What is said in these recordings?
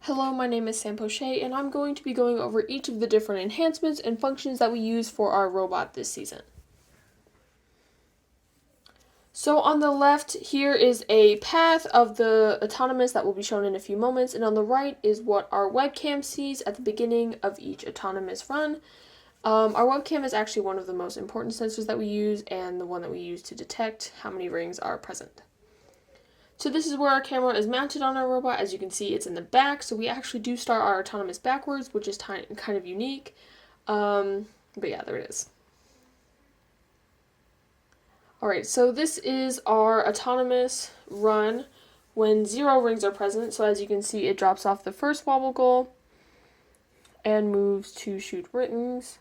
Hello, my name is Sam Poche, and I'm going to be going over each of the different enhancements and functions that we use for our robot this season. So on the left, here is a path of the autonomous that will be shown in a few moments, and on the right is what our webcam sees at the beginning of each autonomous run. Our webcam is actually one of the most important sensors that we use, and the one that we use to detect how many rings are present. So this is where our camera is mounted on our robot. As you can see, it's in the back, so we actually do start our autonomous backwards, which is kind of unique. But yeah, there it is. Alright, so this is our autonomous run when 0 rings are present. So as you can see, it drops off the first wobble goal and moves to shoot rings.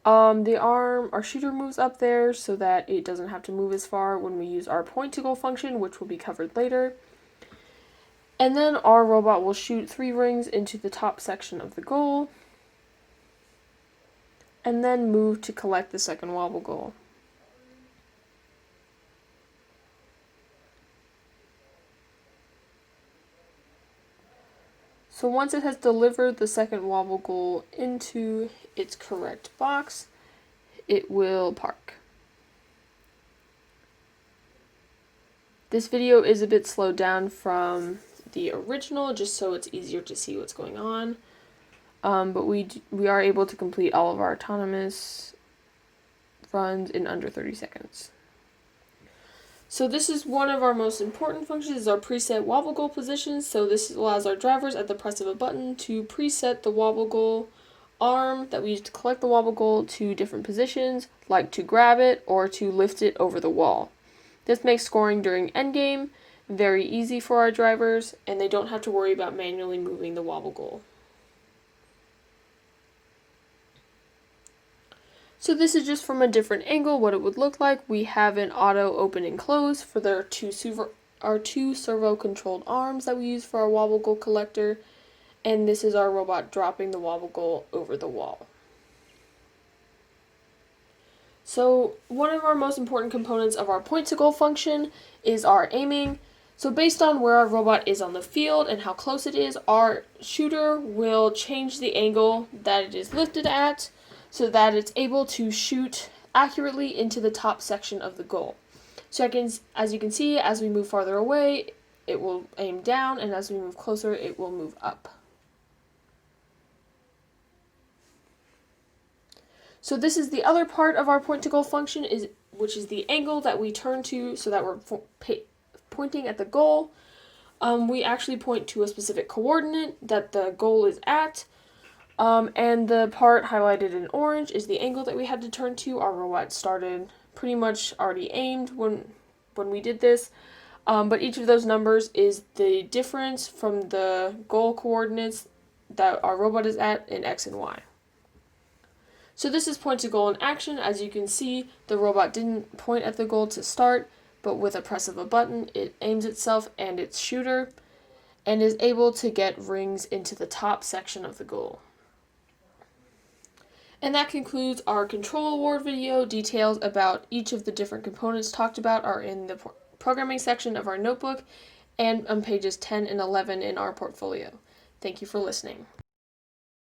Our shooter moves up there so that it doesn't have to move as far when we use our point to goal function, which will be covered later. And then our robot will shoot 3 rings into the top section of the goal, and then move to collect the second wobble goal. So once it has delivered the second wobble goal into its correct box, it will park. This video is a bit slowed down from the original, just so it's easier to see what's going on. But we are able to complete all of our autonomous runs in under 30 seconds. So this is one of our most important functions, is our preset wobble goal positions. So this allows our drivers at the press of a button to preset the wobble goal arm that we use to collect the wobble goal to different positions, like to grab it or to lift it over the wall. This makes scoring during endgame very easy for our drivers, and they don't have to worry about manually moving the wobble goal. So this is just from a different angle what it would look like. We have an auto open and close for our two servo controlled arms that we use for our wobble goal collector, and this is our robot dropping the wobble goal over the wall. So one of our most important components of our point to goal function is our aiming. So based on where our robot is on the field and how close it is, our shooter will change the angle that it is lifted at so that it's able to shoot accurately into the top section of the goal. So as you can see, as we move farther away, it will aim down, and as we move closer, it will move up. So this is the other part of our point to goal function, which is the angle that we turn to so that we're pointing at the goal. We actually point to a specific coordinate that the goal is at. And the part highlighted in orange is the angle that we had to turn to. Our robot started pretty much already aimed when we did this. But each of those numbers is the difference from the goal coordinates that our robot is at in X and Y. So this is point to goal in action. As you can see, the robot didn't point at the goal to start, but with a press of a button, it aims itself and its shooter, and is able to get rings into the top section of the goal. And that concludes our control award video. Details about each of the different components talked about are in the programming section of our notebook and on pages 10 and 11 in our portfolio. Thank you for listening.